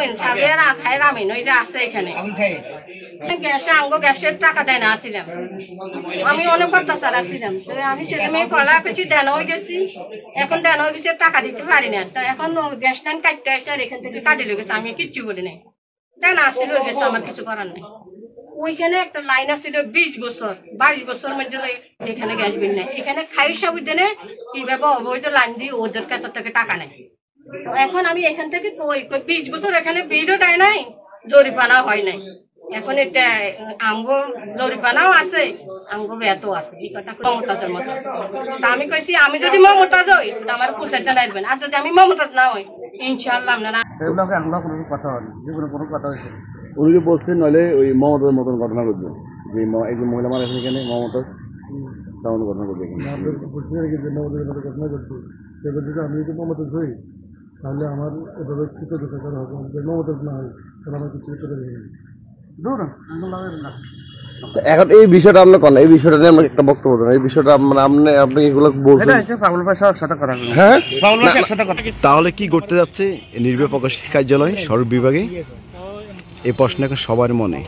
রামিন সাবের আখায় রামিন ওইটা আছে এখানে গ্যাসে আঙ্গো গ্যাসের টাকা দেয় না আসছিলাম আমি অনেক অত্যাচার আসছিলাম আমি ছেলে মেয়ে পড়া করছি দেন হয়ে গেছি এখন দেন হয়ে গেছে টাকা দিতে পারি না এখন গ্যাস টাইম কাটতে আসে আর এখান থেকে কাটে লেগেছে আমি কিচ্ছু বলি নাই দেন আসছিল হয়ে গেছে আমার কিছু করার নেই ওইখানে একটা লাইন আসছিল 20 বছর 22 বছর মধ্যে এখানে গ্যাস বিল নেই এখানে খাই সব দিনে কিভাবে অবৈধ লাইন দিয়ে ওদের কাছ থেকে টাকা নেই এখন আমি এখান থেকে 20 বছর এখানে বিলও দেয় নাই জরিমানা হয় নাই এখন এটা আমগো জরিমানাও আছে আমগো বেতও আছে এই কথা মমতাজের মতো আমি কইছি আমি যদি মমতাজ হই আমার পুষাইতে নাইবেন আর যদি আমি মমতাজ না হই ইনশাআল্লাহ আপনারা কোনো কথা হয়েছে উনি বলছেন নইলে ওই মমতাজের মতন ঘটনা ঘটবে যে এই যে মহিলা মারা এখানে মমতাজ তেমন ঘটনা ঘটবে ঘটনা ঘটবে সেটা যদি আমি যদি মমতাজ হই তাহলে আমার এভাবে কৃতজ্ঞতা করা হবে মমতাজ না হয় তাহলে আমার কিছু করতে পারি এখন এই বিষয়টা আপনার কোন এই বিষয়টা নিয়ে আমরা একটা বক্তব্য দেন এই বিষয়টা মানে আপনি এগুলো বলছেন হ্যাঁ তাহলে কি করতে যাচ্ছে নির্বাহী প্রকাশ কার্যালয় সড়ক বিভাগে এই প্রশ্ন এখন সবার মনে